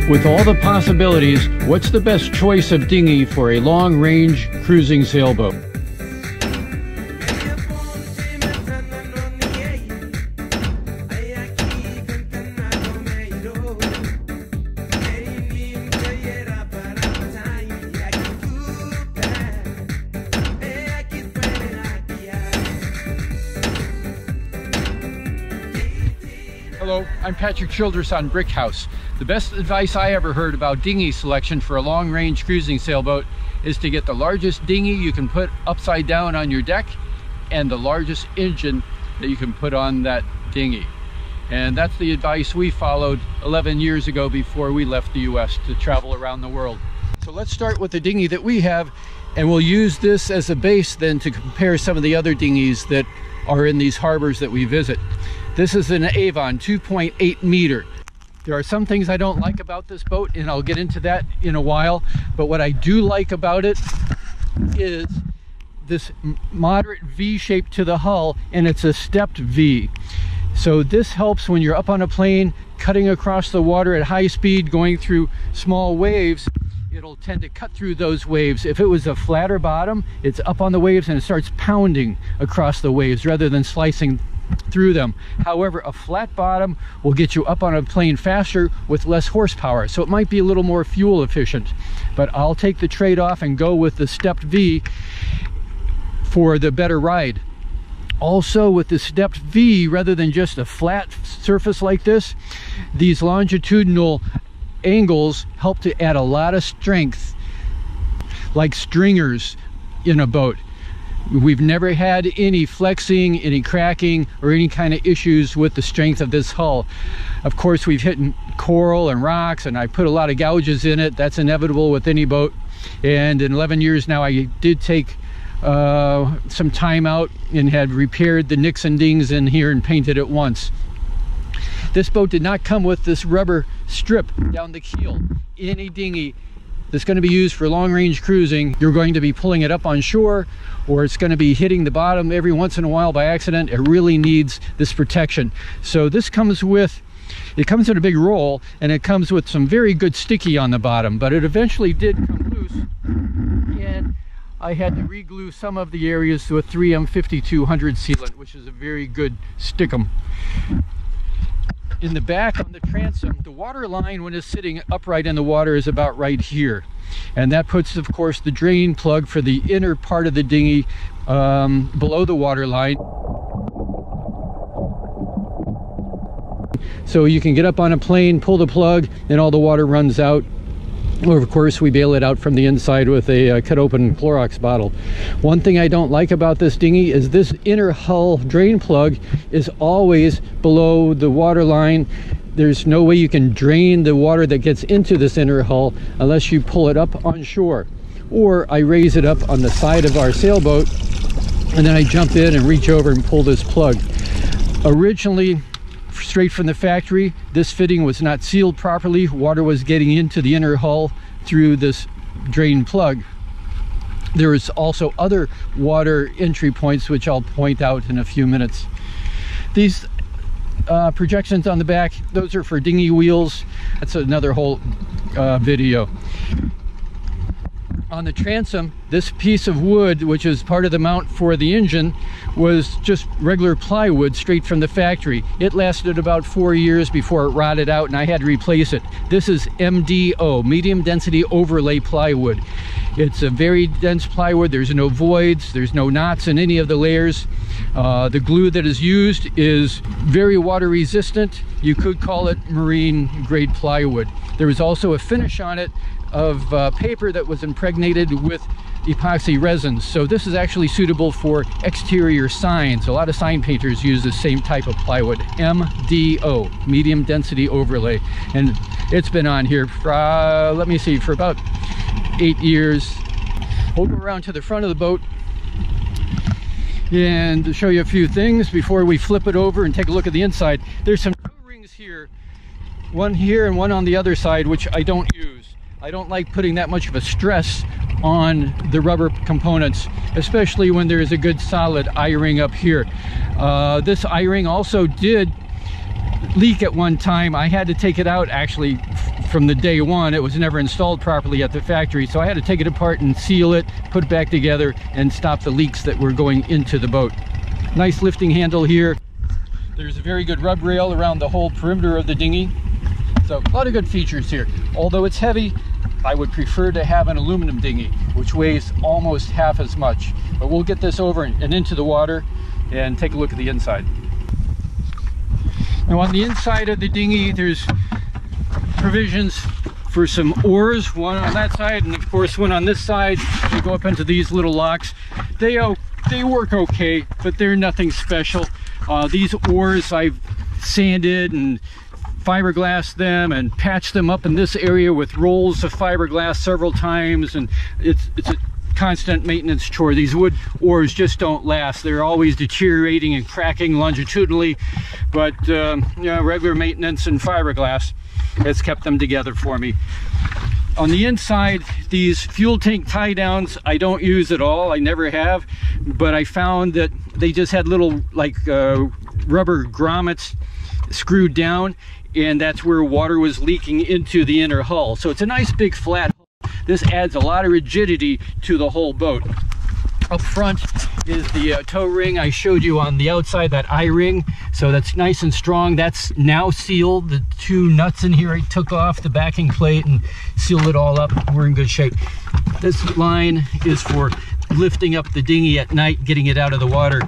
With all the possibilities, what's the best choice of dinghy for a long-range cruising sailboat? Hello, I'm Patrick Childress on Brick House. The best advice I ever heard about dinghy selection for a long-range cruising sailboat is to get the largest dinghy you can put upside down on your deck and the largest engine that you can put on that dinghy. And that's the advice we followed 11 years ago before we left the US to travel around the world. So let's start with the dinghy that we have, and we'll use this as a base then to compare some of the other dinghies that are in these harbors that we visit. This is an Avon 2.8 meter. There are some things I don't like about this boat, and I'll get into that in a while, but what I do like about it is this moderate V shape to the hull, and it's a stepped V. So this helps when you're up on a plane, cutting across the water at high speed, going through small waves. It'll tend to cut through those waves. If it was a flatter bottom, it's up on the waves and it starts pounding across the waves rather than slicing through them. However, a flat bottom will get you up on a plane faster with less horsepower, so it might be a little more fuel efficient. But I'll take the trade-off and go with the stepped V for the better ride. Also, with the stepped V, rather than just a flat surface like this, these longitudinal angles help to add a lot of strength, like stringers in a boat. We've never had any flexing, any cracking, or any kind of issues with the strength of this hull. Of course, we've hit coral and rocks, and I put a lot of gouges in it. That's inevitable with any boat. And in 11 years now, I did take some time out and had repaired the nicks and dings in here and painted it once. This boat did not come with this rubber strip down the keel. Any dinghy that's going to be used for long-range cruising, you're going to be pulling it up on shore, or it's going to be hitting the bottom every once in a while by accident. It really needs this protection. So this comes with, it comes in a big roll, and it comes with some very good sticky on the bottom, but it eventually did come loose, and I had to re-glue some of the areas with 3M 5200 sealant, which is a very good stickum. In the back on the transom, the water line, when it's sitting upright in the water, is about right here, and that puts, of course, the drain plug for the inner part of the dinghy below the water line, so you can get up on a plane, pull the plug, and all the water runs out. Or of course, we bail it out from the inside with a cut open Clorox bottle. One thing I don't like about this dinghy is this inner hull drain plug is always below the water line. There's no way you can drain the water that gets into this inner hull unless you pull it up on shore. Or I raise it up on the side of our sailboat, and then I jump in and reach over and pull this plug. Originally, straight from the factory, this fitting was not sealed properly. Water was getting into the inner hull through this drain plug. There is also other water entry points, which I'll point out in a few minutes. These projections on the back, those are for dinghy wheels. That's another whole video. On the transom, this piece of wood, which is part of the mount for the engine, was just regular plywood straight from the factory. It lasted about 4 years before it rotted out, and I had to replace it. This is MDO, medium density overlay plywood. It's a very dense plywood. There's no voids, there's no knots in any of the layers. The glue that is used is very water resistant. You could call it marine grade plywood. There is also a finish on it of paper that was impregnated with epoxy resins. So this is actually suitable for exterior signs. A lot of sign painters use the same type of plywood. MDO, medium density overlay, and it's been on here for let me see, for about 8 years. We'll go around to the front of the boat and show you a few things before we flip it over and take a look at the inside. There's some toe rings here, one here and one on the other side, which I don't use. I don't like putting that much of a stress on the rubber components, especially when there is a good solid eye-ring up here. This eye-ring also did leak at one time. I had to take it out actually from the day one. It was never installed properly at the factory, so I had to take it apart and seal it, put it back together, and stop the leaks that were going into the boat. Nice lifting handle here. There's a very good rub rail around the whole perimeter of the dinghy. So a lot of good features here. Although it's heavy, I would prefer to have an aluminum dinghy, which weighs almost half as much. But we'll get this over and into the water and take a look at the inside. Now on the inside of the dinghy, there's provisions for some oars, one on that side and of course one on this side. You go up into these little locks. They work okay, but they're nothing special. These oars I've sanded and fiberglassed them and patched them up in this area with rolls of fiberglass several times, and it's a constant maintenance chore. These wood oars just don't last. They're always deteriorating and cracking longitudinally, but regular maintenance and fiberglass has kept them together for me. On the inside, these fuel tank tie downs I don't use at all. I never have, but I found that they just had little like rubber grommets screwed down, and that's where water was leaking into the inner hull. So it's a nice big flat hull. This adds a lot of rigidity to the whole boat. Up front is the tow ring I showed you on the outside, that I-ring. So that's nice and strong. That's now sealed. The two nuts in here I took off the backing plate and sealed it all up. We're in good shape. This line is for lifting up the dinghy at night, getting it out of the water.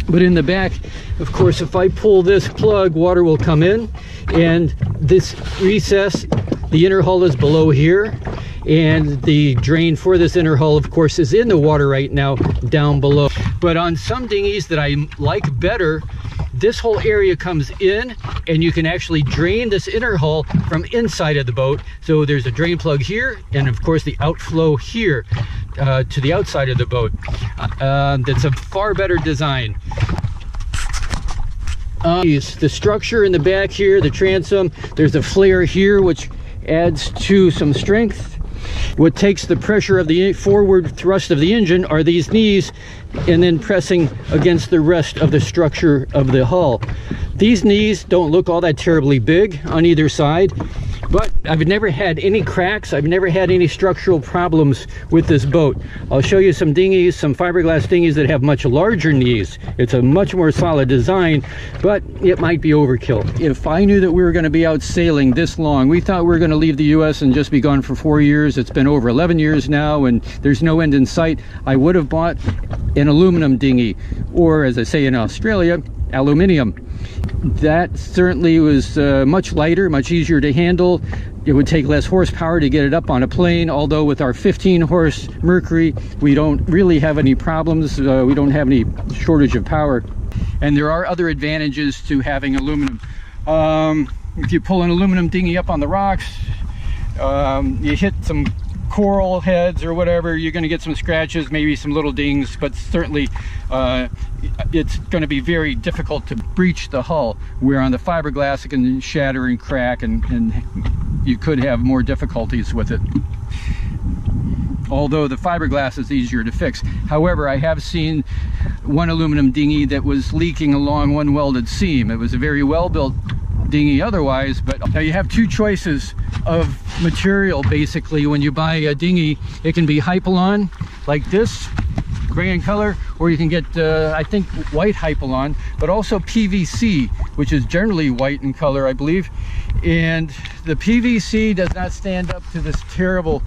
But in the back, of course, if I pull this plug, water will come in, and this recess, the inner hull is below here, and the drain for this inner hull, of course, is in the water right now down below. But on some dinghies that I like better, this whole area comes in and you can actually drain this inner hull from inside of the boat. So there's a drain plug here, and of course the outflow here to the outside of the boat. That's a far better design. The structure in the back here, the transom, there's a flare here which adds to some strength. What takes the pressure of the forward thrust of the engine are these knees, and then pressing against the rest of the structure of the hull. These knees don't look all that terribly big on either side, but I've never had any cracks. I've never had any structural problems with this boat. I'll show you some dinghies, some fiberglass dinghies that have much larger knees. It's a much more solid design, but it might be overkill. If I knew that we were going to be out sailing this long, we thought we were going to leave the US and just be gone for 4 years. It's been over 11 years now, and there's no end in sight. I would have bought an aluminum dinghy, or as I say in Australia, aluminium. That certainly was much lighter, much easier to handle. It would take less horsepower to get it up on a plane, although with our 15 horse Mercury, we don't really have any problems. We don't have any shortage of power. And there are other advantages to having aluminum. If you pull an aluminum dinghy up on the rocks, you hit some coral heads or whatever, you're going to get some scratches, maybe some little dings, but certainly it's going to be very difficult to breach the hull, where on the fiberglass it can shatter and crack, and you could have more difficulties with it. Although the fiberglass is easier to fix. However, I have seen one aluminum dinghy that was leaking along one welded seam. It was a very well built dinghy otherwise, but now you have two choices of material basically when you buy a dinghy. It can be Hypalon like this, gray in color, or you can get I think white Hypalon, but also PVC, which is generally white in color, I believe. And the PVC does not stand up to this terrible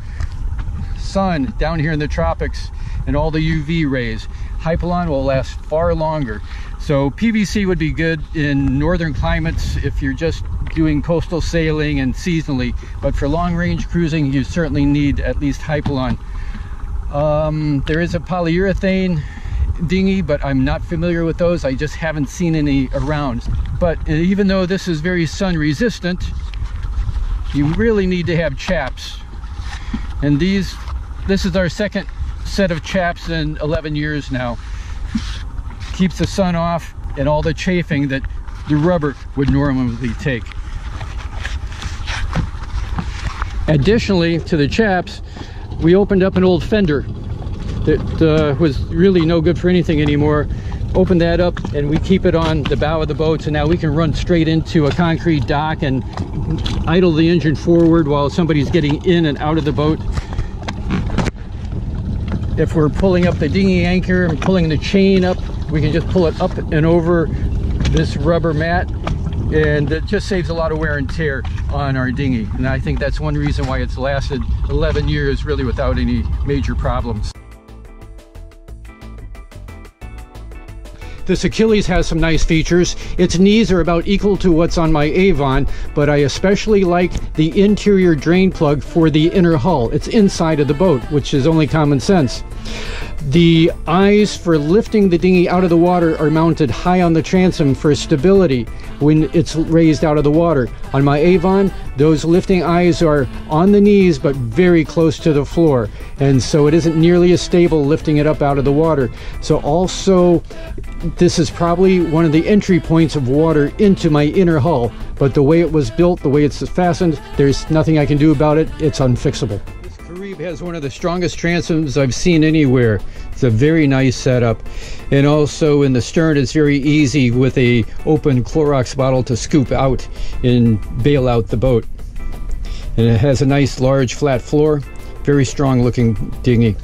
sun down here in the tropics and all the UV rays. Hypalon will last far longer. So PVC would be good in northern climates if you're just doing coastal sailing and seasonally, but for long range cruising you certainly need at least Hypalon. There is a polyurethane dinghy, but I'm not familiar with those. I just haven't seen any around. But even though this is very sun resistant, you really need to have chaps. And this is our second set of chaps in 11 years now. Keeps the sun off and all the chafing that the rubber would normally take. Additionally to the chaps, we opened up an old fender that was really no good for anything anymore. open that up and we keep it on the bow of the boat, so now we can run straight into a concrete dock and idle the engine forward while somebody's getting in and out of the boat. If we're pulling up the dinghy anchor and pulling the chain up, we can just pull it up and over this rubber mat, and it just saves a lot of wear and tear on our dinghy. And I think that's one reason why it's lasted 11 years really without any major problems. This Achilles has some nice features. Its knees are about equal to what's on my Avon, but I especially like the interior drain plug for the inner hull. It's inside of the boat, which is only common sense. The eyes for lifting the dinghy out of the water are mounted high on the transom for stability when it's raised out of the water. On my Avon, those lifting eyes are on the knees but very close to the floor, and so it isn't nearly as stable lifting it up out of the water. So also, this is probably one of the entry points of water into my inner hull, but the way it was built, the way it's fastened, there's nothing I can do about it. It's unfixable. This RIB has one of the strongest transoms I've seen anywhere. It's a very nice setup, and also in the stern it's very easy with a open Clorox bottle to scoop out and bail out the boat. And it has a nice large flat floor, very strong looking dinghy.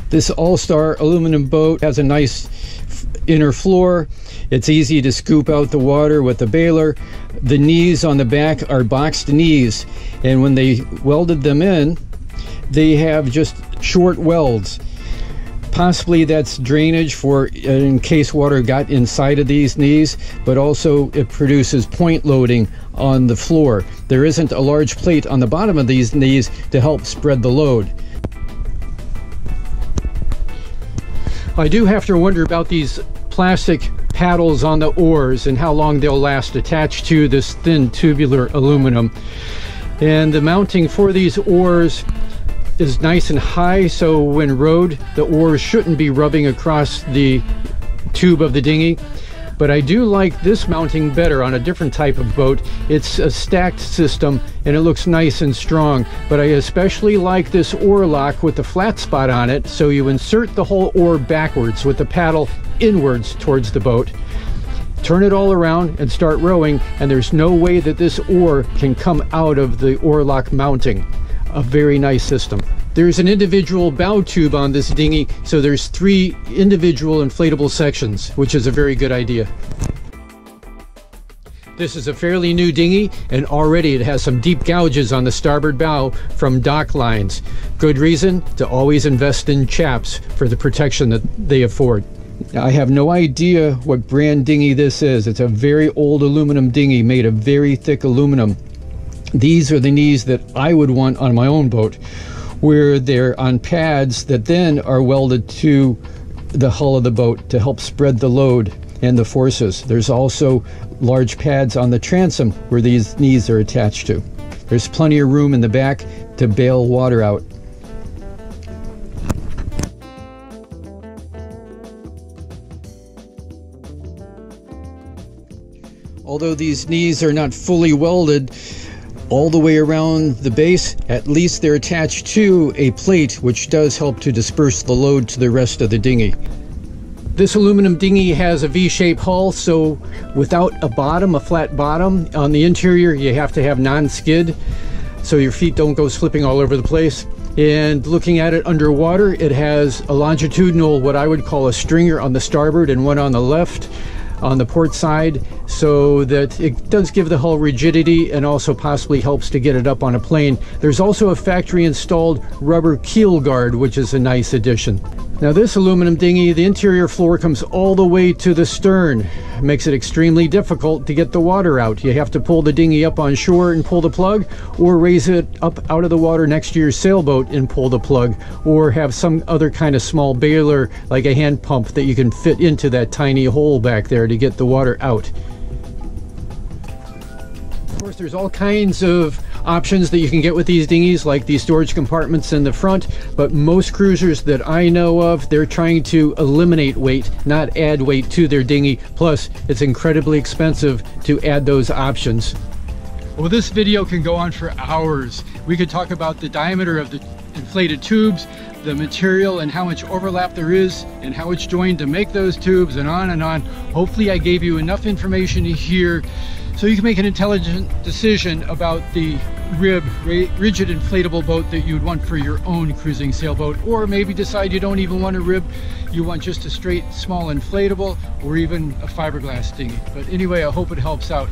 This all-star aluminum boat has a nice inner floor. It's easy to scoop out the water with the baler. The knees on the back are boxed knees, and when they welded them in, they have just short welds. Possibly that's drainage for in case water got inside of these knees, but also it produces point loading on the floor. There isn't a large plate on the bottom of these knees to help spread the load. I do have to wonder about these plastic paddles on the oars and how long they'll last attached to this thin tubular aluminum. And the mounting for these oars is nice and high, so when rowed, the oars shouldn't be rubbing across the tube of the dinghy. But I do like this mounting better on a different type of boat. It's a stacked system and it looks nice and strong, but I especially like this oar lock with the flat spot on it, so you insert the whole oar backwards with the paddle inwards towards the boat, turn it all around and start rowing, and there's no way that this oar can come out of the oar lock mounting. A very nice system. There's an individual bow tube on this dinghy, so there's 3 individual inflatable sections, which is a very good idea. This is a fairly new dinghy, and already it has some deep gouges on the starboard bow from dock lines. Good reason to always invest in chaps for the protection that they afford. Now, I have no idea what brand dinghy this is. It's a very old aluminum dinghy made of very thick aluminum. These are the knees that I would want on my own boat, where they're on pads that then are welded to the hull of the boat to help spread the load and the forces. There's also large pads on the transom where these knees are attached to. There's plenty of room in the back to bail water out. Although these knees are not fully welded all the way around the base, at least they're attached to a plate which does help to disperse the load to the rest of the dinghy. This aluminum dinghy has a V-shaped hull, so without a bottom, a flat bottom, on the interior you have to have non-skid so your feet don't go slipping all over the place. And looking at it underwater, it has a longitudinal, what I would call a stringer on the starboard and one on the left on the port side, so that it does give the hull rigidity and also possibly helps to get it up on a plane. There's also a factory installed rubber keel guard, which is a nice addition. Now this aluminum dinghy, the interior floor comes all the way to the stern. It makes it extremely difficult to get the water out. You have to pull the dinghy up on shore and pull the plug, or raise it up out of the water next to your sailboat and pull the plug, or have some other kind of small bailer like a hand pump that you can fit into that tiny hole back there to get the water out. Of course, there's all kinds of options that you can get with these dinghies, like these storage compartments in the front, but most cruisers that I know of, they're trying to eliminate weight, not add weight to their dinghy. Plus, it's incredibly expensive to add those options. Well, this video can go on for hours. We could talk about the diameter of the inflated tubes, the material and how much overlap there is, and how it's joined to make those tubes, and on and on. Hopefully I gave you enough information here so you can make an intelligent decision about the RIB, rigid inflatable boat, that you'd want for your own cruising sailboat, or maybe decide you don't even want a RIB, you want just a straight small inflatable, or even a fiberglass dinghy. But anyway, I hope it helps out.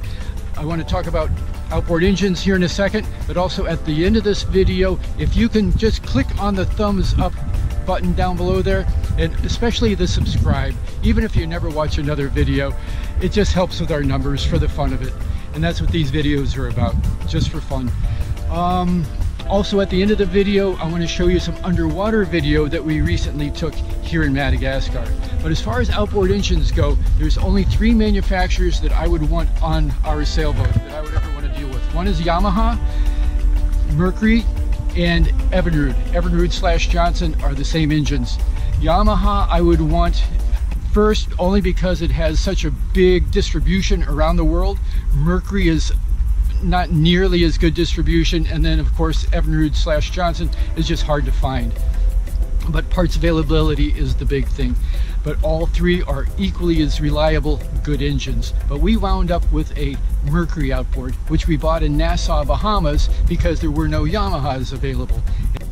I want to talk about outboard engines here in a second, but also at the end of this video, if you can just click on the thumbs up button down below there, and especially the subscribe, even if you never watch another video, it just helps with our numbers for the fun of it. And that's what these videos are about, just for fun. Also at the end of the video, I want to show you some underwater video that we recently took here in Madagascar. But as far as outboard engines go, there's only 3 manufacturers that I would want on our sailboat, that I would ever want to deal with. One is Yamaha, Mercury, and Evinrude. Evinrude/Johnson are the same engines. Yamaha I would want first only because it has such a big distribution around the world. Mercury is not nearly as good distribution, and then of course Evinrude/Johnson is just hard to find. But parts availability is the big thing. But all 3 are equally as reliable, good engines. But we wound up with a Mercury outboard, which we bought in Nassau, Bahamas, because there were no Yamahas available.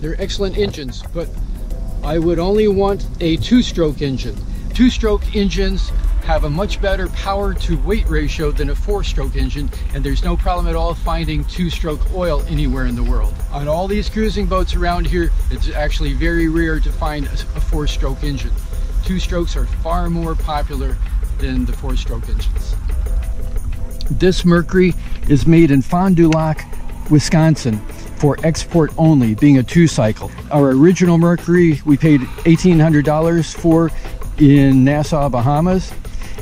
They're excellent engines, but I would only want a 2-stroke engine. 2-stroke engines have a much better power to weight ratio than a 4-stroke engine, and there's no problem at all finding 2-stroke oil anywhere in the world. On all these cruising boats around here, it's actually very rare to find a 4-stroke engine. 2-strokes are far more popular than the 4-stroke engines. This Mercury is made in Fond du Lac, Wisconsin, for export only, being a 2-cycle. Our original Mercury we paid $1,800 for in Nassau, Bahamas.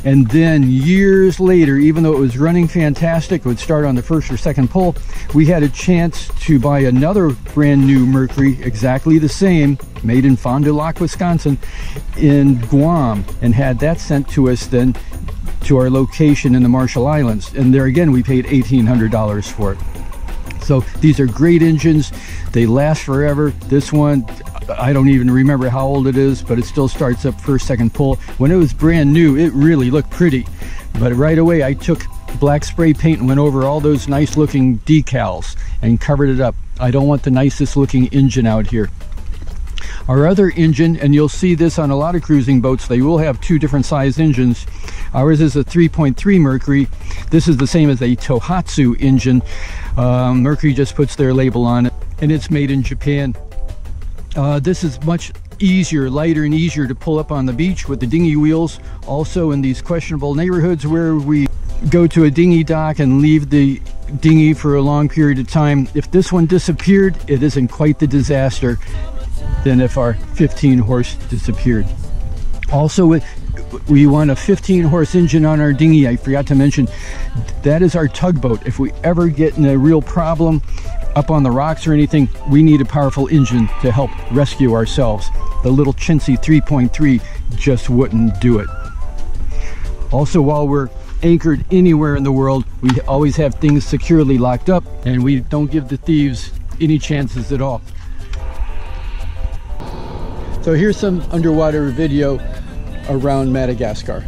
And then years later, even though it was running fantastic, it would start on the 1st or 2nd pull, we had a chance to buy another brand new Mercury, exactly the same, made in Fond du Lac, Wisconsin, in Guam, and had that sent to us then to our location in the Marshall Islands. And there again, we paid $1,800 for it. So these are great engines. They last forever. This one, I don't even remember how old it is, but it still starts up 1st, 2nd pull. When it was brand new, it really looked pretty. But right away, I took black spray paint and went over all those nice looking decals and covered it up. I don't want the nicest looking engine out here. Our other engine, and you'll see this on a lot of cruising boats, they will have 2 different size engines. Ours is a 3.3 Mercury. This is the same as a Tohatsu engine. Mercury just puts their label on it, and it's made in Japan. This is much easier, lighter and easier to pull up on the beach with the dinghy wheels. Also in these questionable neighborhoods where we go to a dinghy dock and leave the dinghy for a long period of time. If this one disappeared, it isn't quite the disaster than if our 15-horse disappeared. Also, we want a 15-horse engine on our dinghy. I forgot to mention, that is our tugboat. If we ever get in a real problem up on the rocks or anything, we need a powerful engine to help rescue ourselves. The little chintzy 3.3 just wouldn't do it. Also, while we're anchored anywhere in the world, we always have things securely locked up, and we don't give the thieves any chances at all. So here's some underwater video around Madagascar.